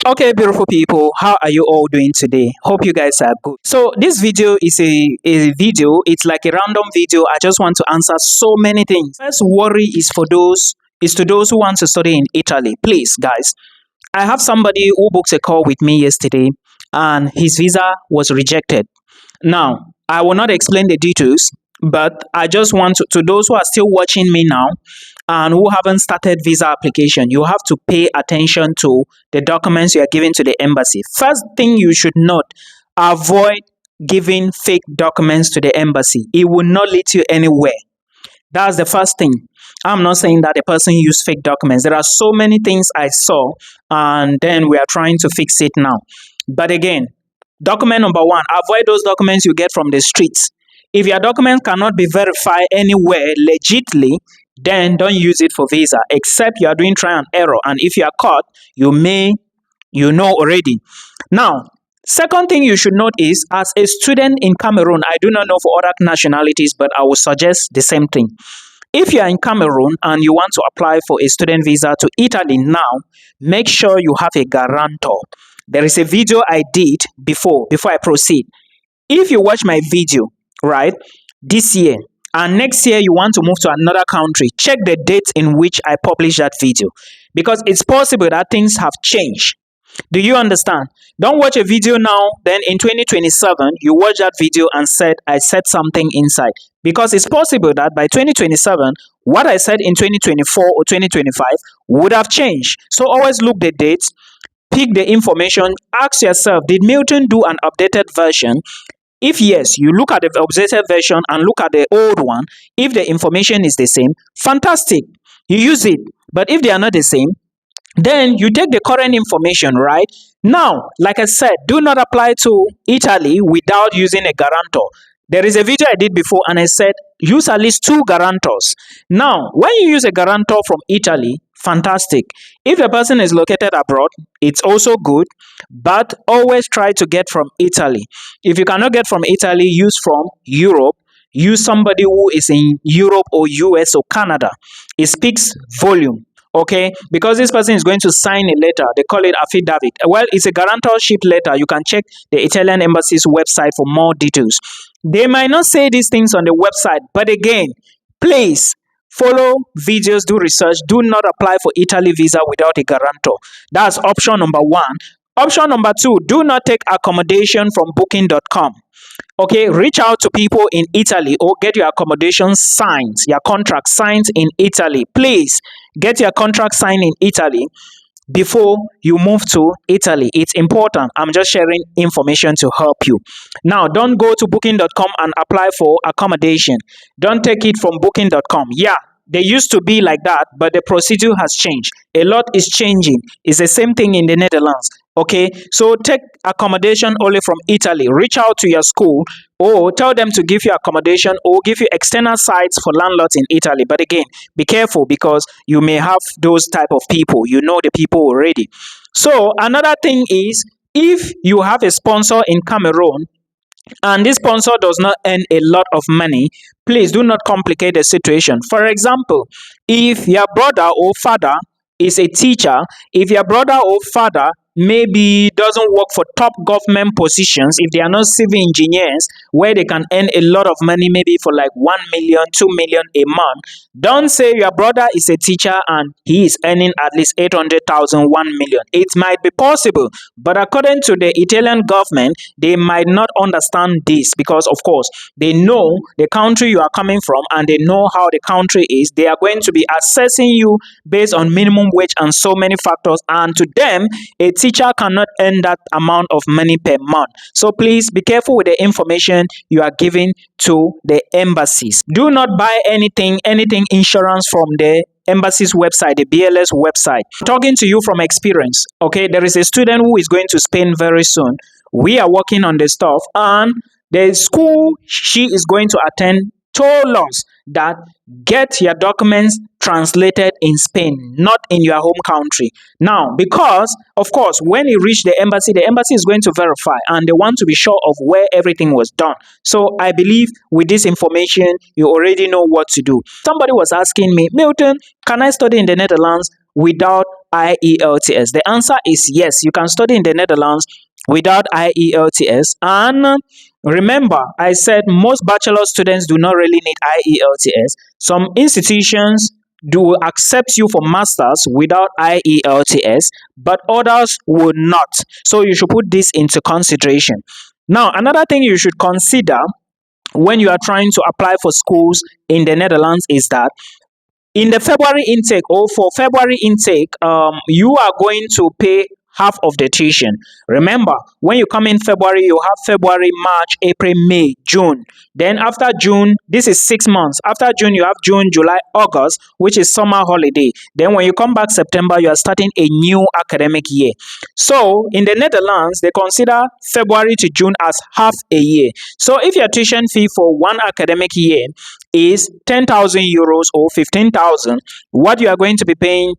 Okay, beautiful people, how are you all doing today? Hope you guys are good. So this video is a video, it's like a random video. I just want to answer so many things. First worry is to those who want to study in Italy. Please, guys, I have somebody who booked a call with me yesterday and his visa was rejected. Now, I will not explain the details, but I just want to those who are still watching me now and who haven't started visa application, you have to pay attention to the documents you are giving to the embassy. First thing you should note, avoid giving fake documents to the embassy. It will not lead you anywhere. That's the first thing. I'm not saying that the person used fake documents. There are so many things I saw, and then we are trying to fix it now. But again, document number one, avoid those documents you get from the streets. If your document cannot be verified anywhere legitly, then don't use it for visa, except you are doing trial and error. And if you are caught, you know already. Now, second thing you should note is, as a student in Cameroon, I do not know for other nationalities, but I will suggest the same thing. If you are in Cameroon and you want to apply for a student visa to Italy now, make sure you have a guarantor. There is a video I did before I proceed. If you watch my video, right, this year and next year you want to move to another country, check the date in which I published that video, because it's possible that things have changed. Do you understand? Don't watch a video now, then in 2027, you watch that video and said, I said something inside. Because it's possible that by 2027, what I said in 2024 or 2025 would have changed. So always look the dates, pick the information, ask yourself, did Milton do an updated version? If yes, you look at the updated version and look at the old one. If the information is the same, fantastic, you use it. But if they are not the same, then you take the current information, right? Now, like I said, do not apply to Italy without using a guarantor. There is a video I did before and I said use at least 2 guarantors. Now, when you use a guarantor from Italy, fantastic. If the person is located abroad, it's also good, but always try to get from Italy. If you cannot get from Italy, use from Europe. Use somebody who is in Europe or US or Canada. It speaks volume. Okay, because this person is going to sign a letter, they call it affidavit. Well, it's a guarantorship letter. You can check the Italian embassy's website for more details. They might not say these things on the website, but again, please follow videos, do research. Do not apply for Italy visa without a guarantor. That's option number one. Option number two, do not take accommodation from booking.com. Okay, reach out to people in Italy or get your accommodation signed, your contract signed in Italy. Please get your contract signed in Italy before you move to Italy. It's important. I'm just sharing information to help you. Now, don't go to booking.com and apply for accommodation. Don't take it from booking.com. Yeah, they used to be like that, but the procedure has changed. A lot is changing. It's the same thing in the Netherlands. Okay, so take accommodation only from Italy. Reach out to your school or tell them to give you accommodation or give you external sites for landlords in Italy. But again, be careful because you may have those type of people. You know the people already. So another thing is, if you have a sponsor in Cameroon and this sponsor does not earn a lot of money, please do not complicate the situation. For example, if your brother or father is a teacher, if your brother or father maybe doesn't work for top government positions, if they are not civil engineers where they can earn a lot of money, maybe for like 1 million, 2 million a month, don't say your brother is a teacher and he is earning at least 800,000, 1 million. It might be possible, but according to the Italian government, they might not understand this because, of course, they know the country you are coming from and they know how the country is. They are going to be assessing you based on minimum wage and so many factors, and to them, a teacher cannot earn that amount of money per month. So please be careful with the information you are giving to the embassies. Do not buy anything insurance from the embassy's website, the BLS website. Talking to you from experience, okay, there is a student who is going to Spain very soon. We are working on the stuff, and the school she is going to attend told us that get your documents translated in Spain, not in your home country. Now, because, of course, when you reach the embassy is going to verify and they want to be sure of where everything was done. So I believe with this information, you already know what to do. Somebody was asking me, Milton, can I study in the Netherlands without IELTS? The answer is yes. You can study in the Netherlands without IELTS. And remember, I said most bachelor students do not really need IELTS. Some institutions do accept you for masters without IELTS, but others will not. So you should put this into consideration. Now, another thing you should consider when you are trying to apply for schools in the Netherlands is that in the February intake, or for February intake, you are going to pay half of the tuition. Remember, when you come in February, you have February, March, April, May, June. Then after June, this is 6 months. After June, you have June, July, August, which is summer holiday. Then when you come back September, you are starting a new academic year. So in the Netherlands, they consider February to June as half a year. So if your tuition fee for one academic year is 10,000 euros or 15,000, what you are going to be paying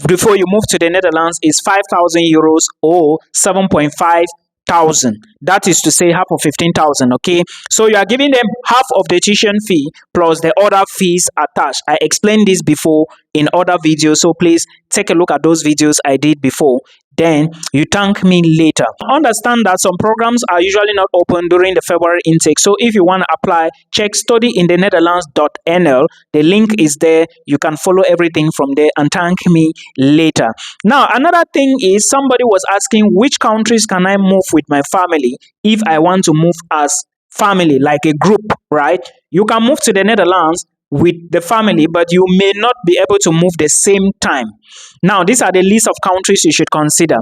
before you move to the Netherlands is 5,000 euros or 7.5 thousand. That is to say half of 15,000. Okay, so you are giving them half of the tuition fee plus the other fees attached. I explained this before in other videos, so please take a look at those videos I did before. Then you thank me later. Understand that some programs are usually not open during the February intake. So if you want to apply, check studyinthenetherlands.nl. The link is there. You can follow everything from there and thank me later. Now, another thing is somebody was asking which countries can I move with my family if I want to move as family, like a group, right? You can move to the Netherlands with the family, but you may not be able to move the same time. Now, these are the list of countries you should consider.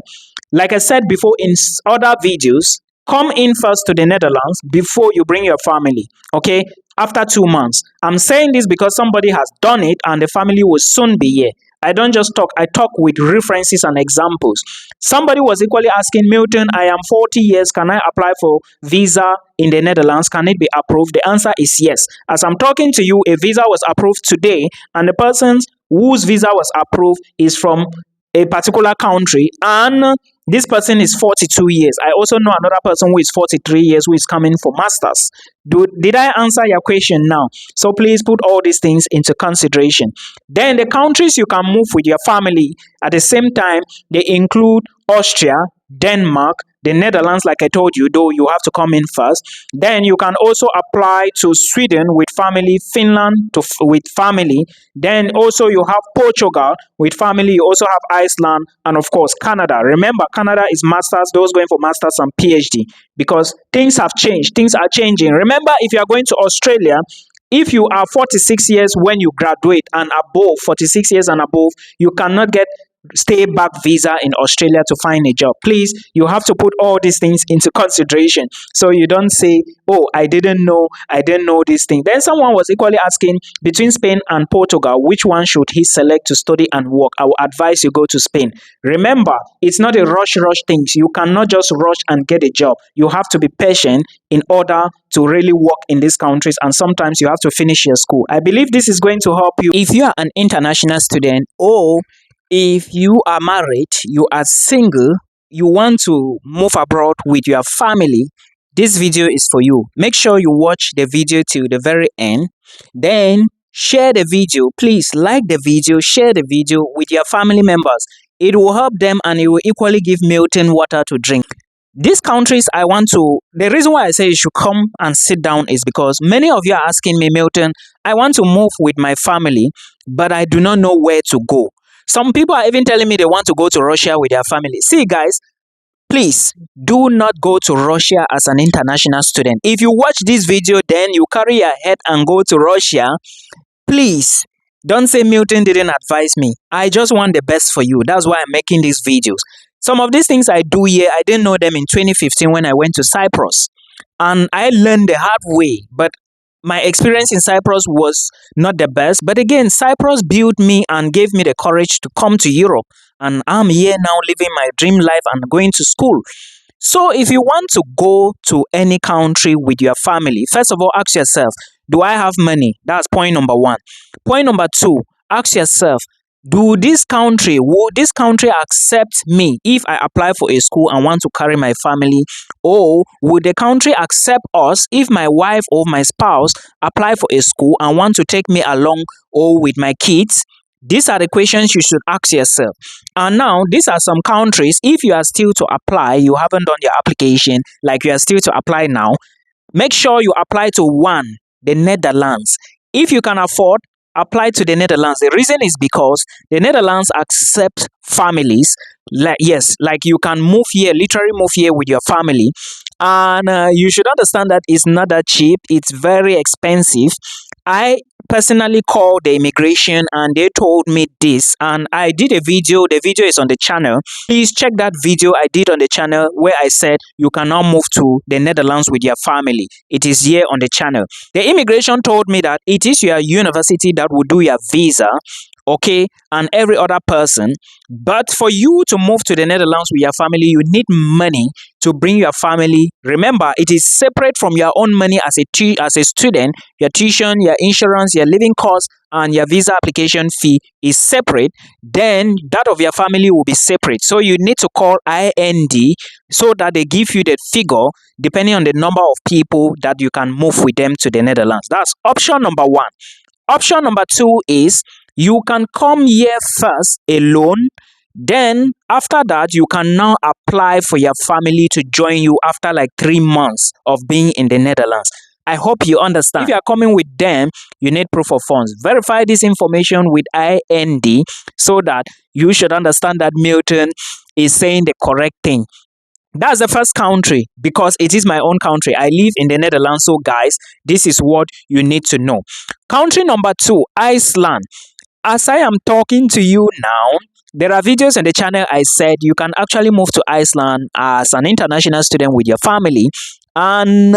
Like I said before in other videos, come in first to the Netherlands before you bring your family, okay? After 2 months. I'm saying this because somebody has done it and the family will soon be here. I don't just talk, I talk with references and examples. Somebody was equally asking, Milton, I am 40 years. Can I apply for visa in the Netherlands? Can it be approved? The answer is yes. As I'm talking to you, a visa was approved today, and the person whose visa was approved is from a particular country, and this person is 42 years. I also know another person who is 43 years who is coming for masters. Did I answer your question now? So please put all these things into consideration. Then the countries you can move with your family at the same time, they include Austria, Denmark, the Netherlands, like I told you, though you have to come in first. Then you can also apply to Sweden with family, Finland with family. Then also you have Portugal with family. You also have Iceland and of course Canada. Remember, Canada is masters, those going for masters and PhD, because things have changed. Things are changing. Remember, if you are going to Australia, if you are 46 years when you graduate and above, 46 years and above, you cannot get stay back visa in Australia to find a job. Please, you have to put all these things into consideration so you don't say, oh, I didn't know this thing. Then someone was equally asking, between Spain and Portugal, which one should he select to study and work? I will advise you go to Spain. Remember, it's not a rush thing. You cannot just rush and get a job. You have to be patient in order to really work in these countries, and sometimes you have to finish your school. I believe this is going to help you if you are an international student, or if you are married, you are single, you want to move abroad with your family. This video is for you. Make sure you watch the video till the very end. Then share the video. Please like the video, share the video with your family members. It will help them and it will equally give Milton water to drink. These countries I want to, the reason why I say you should come and sit down is because many of you are asking me, Milton, I want to move with my family, but I do not know where to go. Some people are even telling me they want to go to Russia with their family. See, guys, please do not go to Russia as an international student. If you watch this video, then you carry your head and go to Russia, please don't say Milton didn't advise me. I just want the best for you. That's why I'm making these videos. Some of these things I do here, I didn't know them in 2015 when I went to Cyprus. And I learned the hard way, but my experience in Cyprus was not the best, but again, Cyprus built me and gave me the courage to come to Europe. And I'm here now living my dream life and going to school. So if you want to go to any country with your family, first of all, ask yourself, do I have money? That's point number one. Point number two, ask yourself, will this country accept me if I apply for a school and want to carry my family? Or would the country accept us if my wife or my spouse apply for a school and want to take me along or with my kids? These are the questions you should ask yourself. And now, these are some countries. If you are still to apply, you haven't done your application, like you are still to apply now, make sure you apply to one, the Netherlands. If you can afford, apply to the Netherlands. The reason is because the Netherlands accept families. Like, yes, like you can move here, literally move here with your family. And you should understand that it's not that cheap, it's very expensive. I personally called the immigration and they told me this, and I did a video. The video is on the channel. Please check that video I did on the channel where I said you can now move to the Netherlands with your family. It is here on the channel. The immigration told me that it is your university that will do your visa, okay, and every other person. But for you to move to the Netherlands with your family, you need money to bring your family. Remember, it is separate from your own money as a student. Your tuition, your insurance, your living costs, and your visa application fee is separate. Then that of your family will be separate. So you need to call IND so that they give you the figure depending on the number of people that you can move with them to the Netherlands. That's option number one. Option number two is you can come here first alone. Then after that, you can now apply for your family to join you after like 3 months of being in the Netherlands. I hope you understand. If you are coming with them, you need proof of funds. Verify this information with IND so that you should understand that Milton is saying the correct thing. That's the first country because it is my own country. I live in the Netherlands. So guys, this is what you need to know. Country number two, Iceland. As I am talking to you now, there are videos on the channel I said you can actually move to Iceland as an international student with your family. And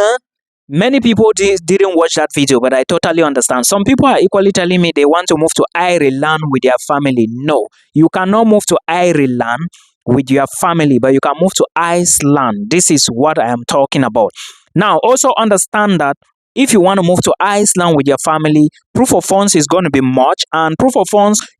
many people didn't watch that video, but I totally understand. Some people are equally telling me they want to move to Ireland with their family. No, you cannot move to Ireland with your family, but you can move to Iceland. This is what I am talking about. Now, also understand that if you want to move to Iceland with your family, proof of funds is going to be much, and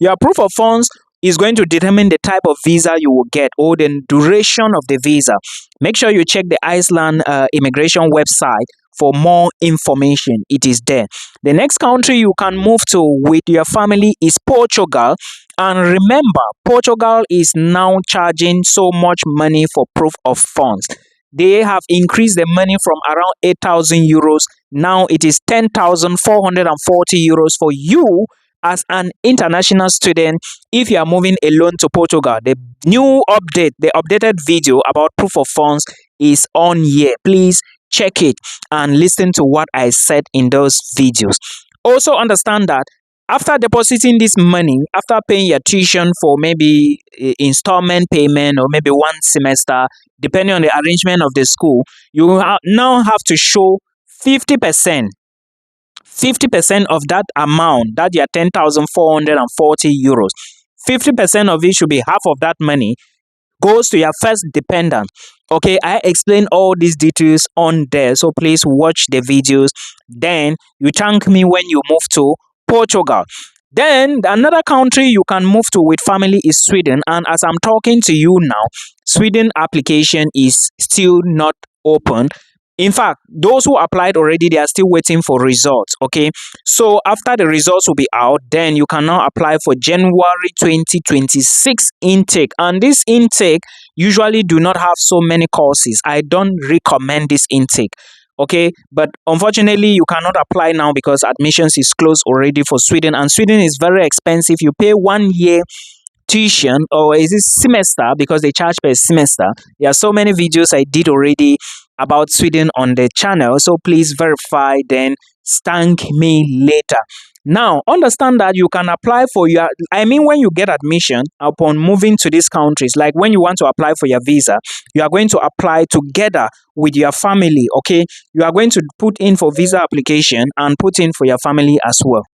your proof of funds is going to determine the type of visa you will get or the duration of the visa. Make sure you check the Iceland immigration website for more information. It is there. The next country you can move to with your family is Portugal. And remember, Portugal is now charging so much money for proof of funds. They have increased the money from around 8,000 euros. Now it is 10,440 euros for you as an international student if you are moving alone to Portugal. The new update, the updated video about proof of funds is on here. Please check it and listen to what I said in those videos. Also understand that after depositing this money, after paying your tuition for maybe installment payment or maybe one semester, depending on the arrangement of the school, you now have to show 50% of that amount, that your 10,440 euros. 50% of it should be half of that money goes to your first dependent. Okay, I explain all these details on there, so please watch the videos. Then you thank me when you move to Portugal. Then another country you can move to with family is Sweden, and as I'm talking to you now, Sweden application is still not open. In fact, those who applied already, they are still waiting for results. Okay, so after the results will be out, then you can now apply for January 2026 intake. And this intake usually do not have so many courses. I don't recommend this intake. Okay, but unfortunately you cannot apply now because admissions is closed already for Sweden, and Sweden is very expensive. You pay 1 year tuition, or is it semester, because they charge per semester. There are so many videos I did already about Sweden on the channel, so please verify, then thank me later. Now understand that you can apply for your, when you get admission upon moving to these countries, like when you want to apply for your visa, you are going to apply together with your family. Okay, you are going to put in for visa application and put in for your family as well.